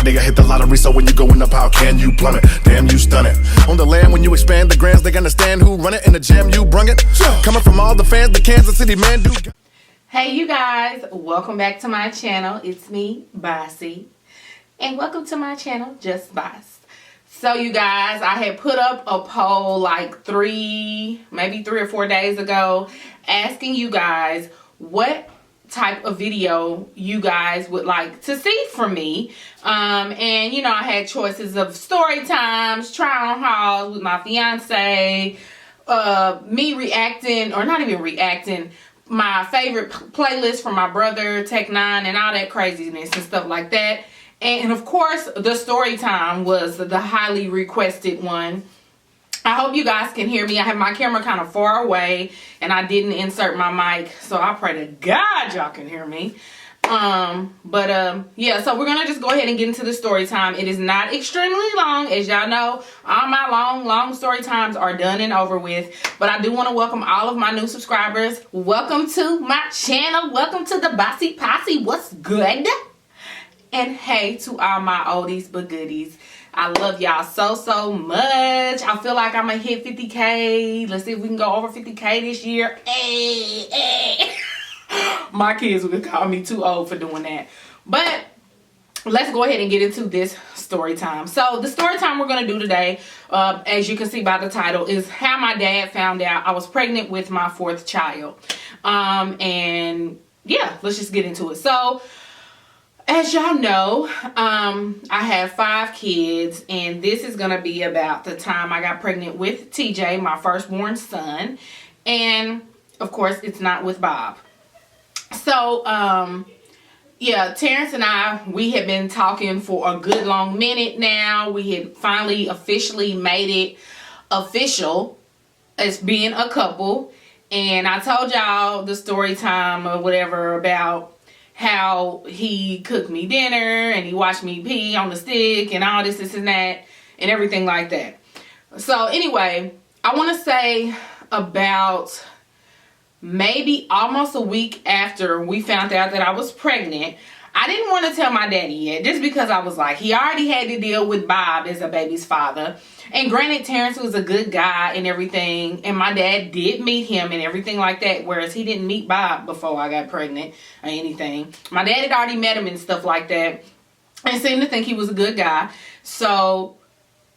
a nigga hit the lottery, so when you going up, how can you plummet? Damn, you stun it. On the land, when you expand the grands, they understand who run it. In the jam, you brung it. Coming from all the fans, the Kansas City man do. Hey you guys, welcome back to my channel. It's me, Bossy, and welcome to my channel, Just Boss. So you guys, I had put up a poll like maybe 3 or 4 days ago, asking you guys what type of video you guys would like to see from me. And you know, I had choices of story times, try on hauls with my fiance, me reacting, or not even reacting, my favorite playlist from my brother Tech 9 and all that craziness and stuff like that. And of course, the story time was the highly requested one. I hope you guys can hear me. I have my camera kind of far away and I didn't insert my mic, so I pray to God y'all can hear me. Yeah, so we're gonna just go ahead and get into the story time. It is not extremely long. As y'all know, all my long story times are done and over with. But I do want to welcome all of my new subscribers. Welcome to my channel. Welcome to the Bossy Posse. What's good? And hey to all my oldies but goodies. I love y'all so much. I feel like I'm gonna hit 50K. Let's see if we can go over 50K this year. Hey. My kids would call me too old for doing that. But let's go ahead and get into this story time. So the story time we're going to do today, as you can see by the title, is how my dad found out I was pregnant with my 4th child. And yeah, let's just get into it. So as y'all know, I have 5 kids, and this is going to be about the time I got pregnant with TJ, my firstborn son. And of course, it's not with Bob. So, yeah, Terrence and we have been talking for a good long minute now. We had finally officially made it official as being a couple. And I told y'all the story time or whatever about how he cooked me dinner and he watched me pee on the stick and all this and that and everything like that. So anyway, I want to say about maybe almost a week after we found out that I was pregnant, I didn't want to tell my daddy yet, just because I was like, he already had to deal with Bob as a baby's father. And granted, Terrence was a good guy and everything, and my dad did meet him and everything like that, whereas he didn't meet Bob before I got pregnant or anything. My dad had already met him and stuff like that and seemed to think he was a good guy. So,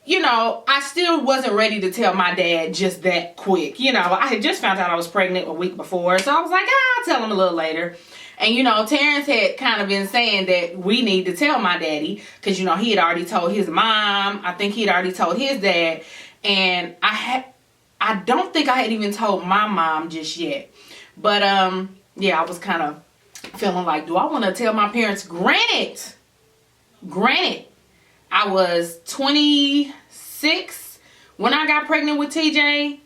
you know, I still wasn't ready to tell my dad just that quick. You know, I had just found out I was pregnant a week before, so I was like, I'll tell him a little later. And, you know, Terrence had kind of been saying that we need to tell my daddy because, you know, he had already told his mom. I think he had already told his dad. And I don't think I had even told my mom just yet. But, yeah, I was kind of feeling like, do I want to tell my parents? Granted, I was 26 when I got pregnant with TJ,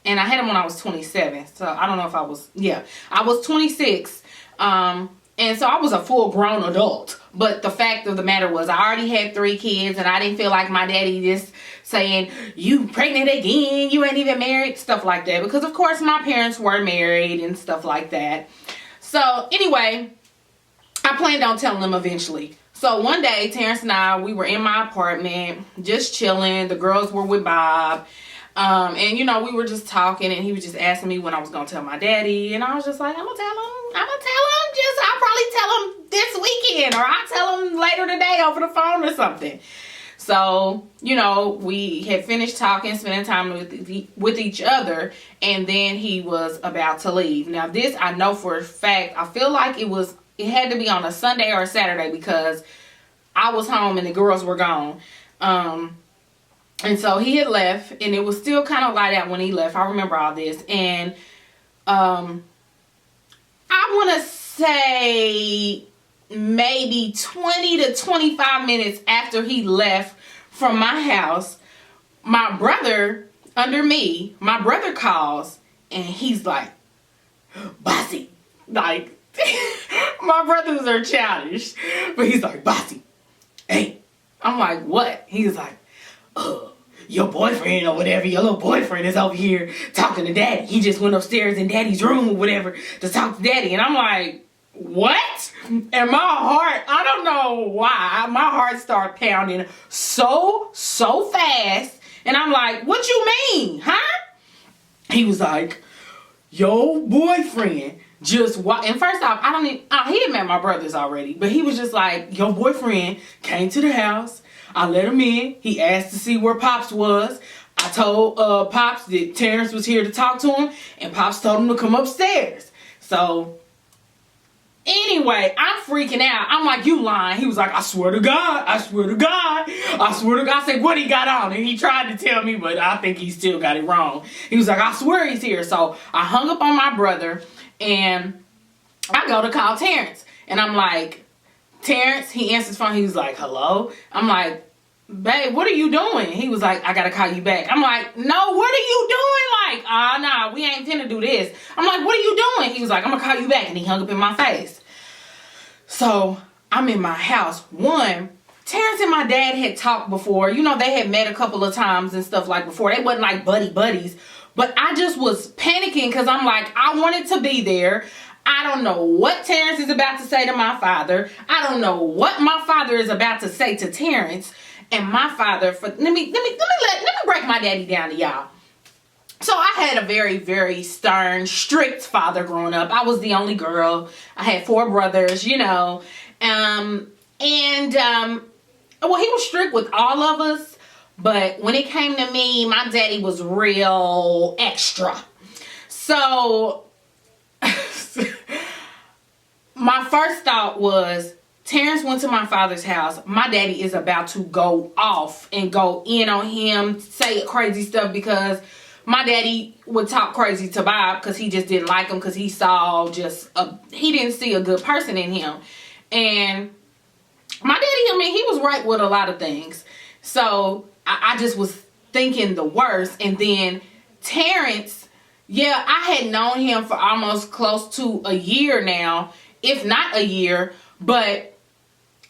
and I had him when I was 27. So I don't know if I was, yeah, I was 26. And so I was a full grown adult. But the fact of the matter was I already had 3 kids, and I didn't feel like my daddy just saying, you pregnant again, you ain't even married, stuff like that. Because of course my parents were married and stuff like that. So anyway, I planned on telling them eventually. So one day, Terrence and we were in my apartment, just chilling. The girls were with Bob. And, you know, we were just talking, and he was just asking me when I was going to tell my daddy. And I was just like, I'm going to tell him. I'll probably tell him this weekend, or I'll tell him later today over the phone or something. So, you know, we had finished talking, spending time with each other, and then he was about to leave. Now, this I know for a fact. I feel like it had to be on a Sunday or a Saturday because I was home and the girls were gone. And so he had left, and it was still kind of light out when he left. I remember all this. And I want to say maybe 20 to 25 minutes after he left from my house, my brother calls, and he's like, Bossy, like, my brothers are childish, but he's like, Bossy, hey. I'm like, what? He's like, your boyfriend or whatever, your little boyfriend is over here talking to daddy. He just went upstairs in daddy's room or whatever to talk to daddy. And I'm like, what? And my heart, I don't know why, my heart started pounding so fast. And I'm like, what you mean, huh? He was like, your boyfriend just and first off, I don't even, he had met my brothers already, but he was just like, your boyfriend came to the house. I let him in. He asked to see where Pops was. I told Pops that Terrence was here to talk to him, and Pops told him to come upstairs. So anyway, I'm freaking out. I'm like, you lying. He was like, I swear to God, I swear to God, I swear to God. I said, what he got on? And he tried to tell me, but I think he still got it wrong. He was like, I swear he's here. So I hung up on my brother, and I go to call Terrence. And I'm like, Terrence, he answers phone. He was like, hello? I'm like, babe, what are you doing? He was like, I gotta call you back. I'm like, no, what are you doing? Like, nah, we ain't finna do this. I'm like, what are you doing? He was like, I'm gonna call you back. And he hung up in my face. So I'm in my house. One, Terrence and my dad had talked before. You know, they had met a couple of times and stuff like before. They wasn't like buddies. But I just was panicking because I'm like, I wanted to be there. I don't know what Terrence is about to say to my father. I don't know what my father is about to say to Terrence. And my father, let me break my daddy down to y'all. So I had a very, very stern, strict father growing up. I was the only girl. I had 4 brothers, you know. Well, he was strict with all of us. But when it came to me, my daddy was real extra. So my first thought was, Terrence went to my father's house. My daddy is about to go off and go in on him, say crazy stuff, because my daddy would talk crazy to Bob because he just didn't like him, because he saw he didn't see a good person in him. And my daddy, I mean, he was right with a lot of things. So I just was thinking the worst. And then Terrence, yeah, I had known him for almost close to a year now, if not a year, but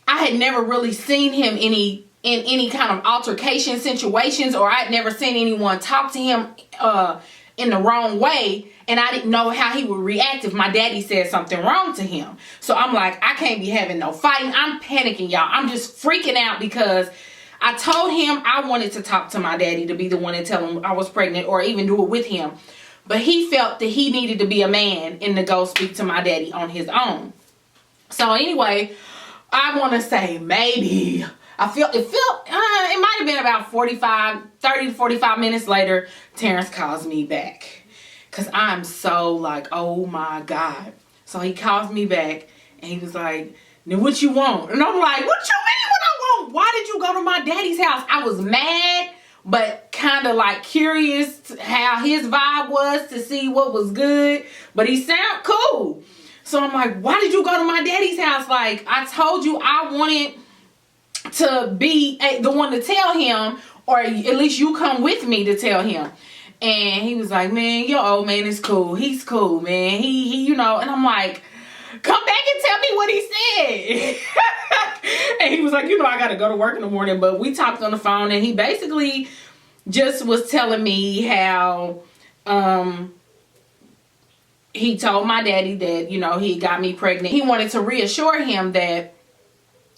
I had never really seen him in any kind of altercation situations, or I'd never seen anyone talk to him in the wrong way, and I didn't know how he would react if my daddy said something wrong to him. So I'm like, I can't be having no fighting. I'm panicking, y'all. I'm just freaking out because I told him I wanted to talk to my daddy, to be the one to tell him I was pregnant, or even do it with him. But he felt that he needed to be a man and to go speak to my daddy on his own. So anyway, I want to say maybe, it might have been about 30 to 45 minutes later, Terrence calls me back. Because I'm so like, oh my God. So he calls me back and he was like, now what you want? And I'm like, what you mean what I want? Why did you go to my daddy's house? I was mad, but kind of like curious how his vibe was to see what was good. But he sounded cool. So I'm like, why did you go to my daddy's house? Like, I told you I wanted to be the one to tell him, or at least you come with me to tell him. And he was like, man, your old man is cool. He's cool, man. He you know. And I'm like, come back and tell me what he said. And he was like, you know, I got to go to work in the morning. But we talked on the phone, and he basically just was telling me how he told my daddy that, you know, he got me pregnant. He wanted to reassure him that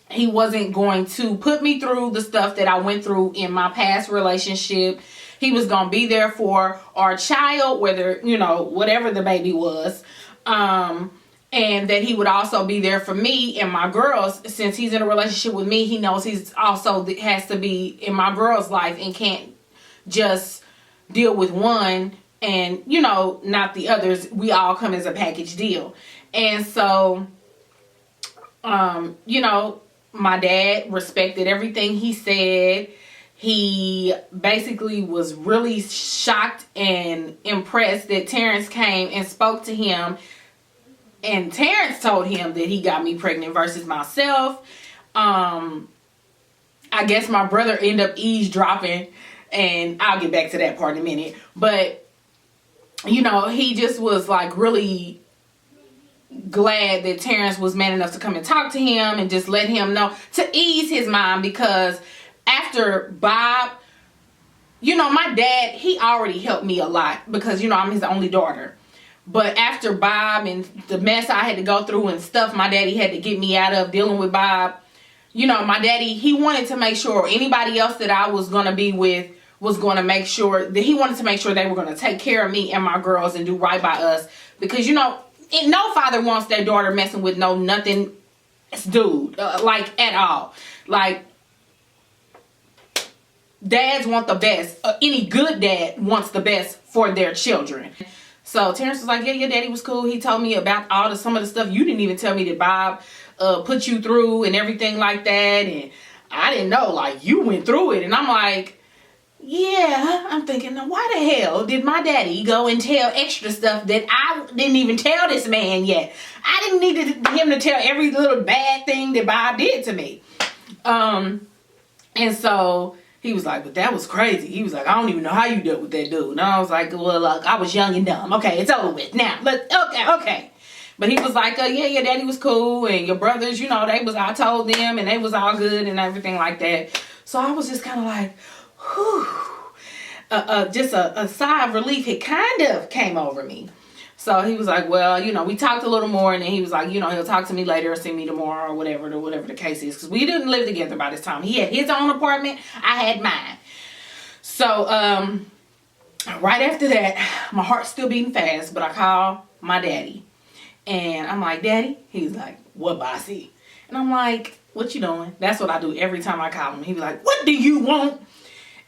he wasn't going to put me through the stuff that I went through in my past relationship. He was going to be there for our child, whether, you know, whatever the baby was. And that he would also be there for me and my girls. Since he's in a relationship with me, he knows he's also has to be in my girl's life and can't just deal with one and, you know, not the others. We all come as a package deal. And so, you know, my dad respected everything he said. He basically was really shocked and impressed that Terrence came and spoke to him. And Terrence told him that he got me pregnant versus myself. I guess my brother ended up eavesdropping. And I'll get back to that part in a minute. But, you know, he just was like really glad that Terrence was man enough to come and talk to him and just let him know, to ease his mind, because after Bob, you know, my dad, he already helped me a lot because, you know, I'm his only daughter. But after Bob and the mess I had to go through and stuff my daddy had to get me out of dealing with Bob, you know, my daddy, he wanted to make sure anybody else that I was going to be with was going to make sure that he wanted to make sure they were going to take care of me and my girls and do right by us. Because, you know, no father wants their daughter messing with no nothing dude, like at all. Like, dads want the best. Any good dad wants the best for their children. So Terrence was like, yeah, your daddy was cool. He told me about some of the stuff you didn't even tell me that Bob put you through and everything like that. And I didn't know, like, you went through it. And I'm like, yeah. I'm thinking, now why the hell did my daddy go and tell extra stuff that I didn't even tell this man yet? I didn't need him to tell every little bad thing that Bob did to me. And so he was like, but that was crazy. He was like, I don't even know how you dealt with that dude. And I was like, well, look, I was young and dumb. Okay, it's over with now. Okay. But he was like, yeah, your daddy was cool. And your brothers, you know, I told them and they was all good and everything like that. So I was just kind of like, whew. Just a sigh of relief. It kind of came over me. So he was like, well, you know, we talked a little more, and then he was like, you know, he'll talk to me later or see me tomorrow or whatever the case is. Because we didn't live together by this time. He had his own apartment. I had mine. So right after that, my heart's still beating fast, but I call my daddy. And I'm like, Daddy? He's like, what, bossy? And I'm like, what you doing? That's what I do every time I call him. He be like, what do you want?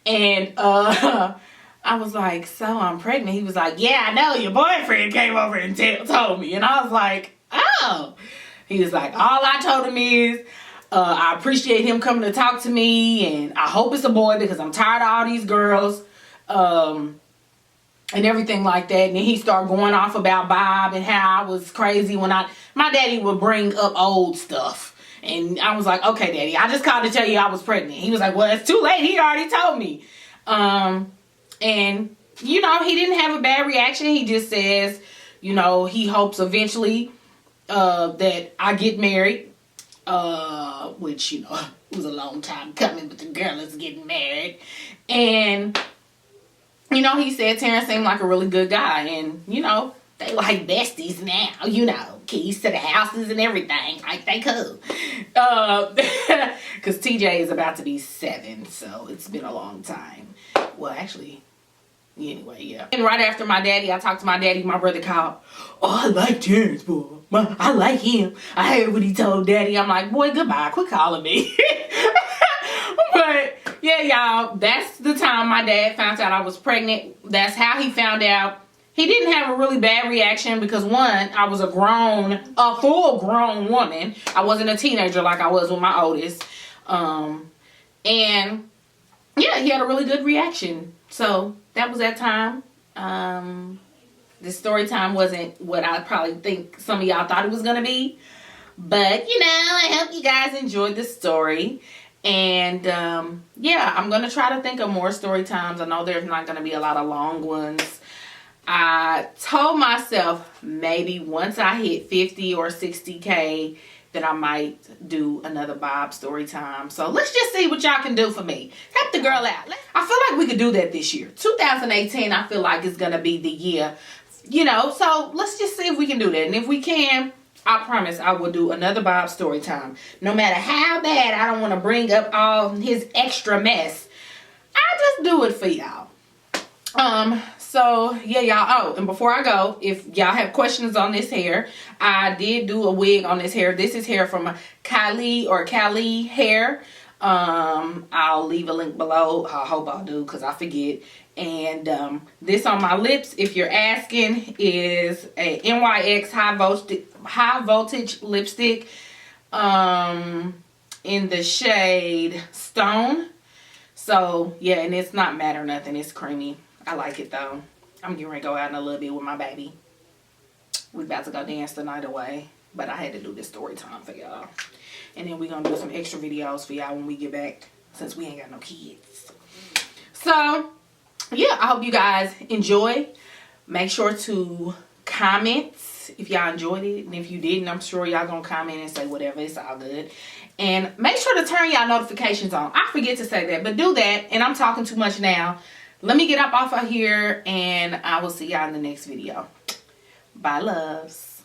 And I was like, so I'm pregnant. He was like, yeah, I know. Your boyfriend came over and told me. And I was like, oh. He was like, all I told him is, I appreciate him coming to talk to me. And I hope it's a boy because I'm tired of all these girls. And everything like that. And then he started going off about Bob and how I was crazy when my daddy would bring up old stuff. And I was like, okay, Daddy, I just called to tell you I was pregnant. He was like, well, it's too late. He already told me. And, you know, he didn't have a bad reaction. He just says, you know, he hopes eventually that I get married. Which, you know, it was a long time coming, but the girl is getting married. And, you know, he said Terrence seemed like a really good guy. And, you know, they like besties now, you know. Keys to the houses and everything. Like, they cool. Because TJ is about to be 7, so it's been a long time. Well, actually, anyway, yeah. And right after my daddy, I talked to my daddy. My brother called. Oh, I like Terrence, boy. I like him. I heard what he told Daddy. I'm like, boy, goodbye. Quit calling me. But, yeah, y'all, that's the time my dad found out I was pregnant. That's how he found out. He didn't have a really bad reaction because, one, I was a full grown woman. I wasn't a teenager like I was with my oldest. And, yeah, he had a really good reaction. So, that was that time. The story time wasn't what I probably think some of y'all thought it was going to be. But, you know, I hope you guys enjoyed the story. And, yeah, I'm going to try to think of more story times. I know there's not going to be a lot of long ones. I told myself maybe once I hit 50 or 60K that I might do another Bob story time. So let's just see what y'all can do for me. Help the girl out. I feel like we could do that this year. 2018, I feel like it's going to be the year, you know. So let's just see if we can do that. And if we can, I promise I will do another Bob story time. No matter how bad I don't want to bring up all his extra mess, I'll just do it for y'all. So, yeah, y'all. Oh, and before I go, if y'all have questions on this hair, I did do a wig on this hair. This is hair from Kylie Hair. I'll leave a link below. I hope I do because I forget. And this on my lips, if you're asking, is a NYX high voltage lipstick in the shade Stone. So, yeah, and it's not matte or nothing. It's creamy. I like it though. I'm getting ready to go out in a little bit with my baby. We about to go dance the night away. But I had to do this story time for y'all. And then we're going to do some extra videos for y'all when we get back. Since we ain't got no kids. So, yeah. I hope you guys enjoy. Make sure to comment if y'all enjoyed it. And if you didn't, I'm sure y'all going to comment and say whatever. It's all good. And make sure to turn y'all notifications on. I forget to say that. But do that. And I'm talking too much now. Let me get up off of here, and I will see y'all in the next video. Bye, loves.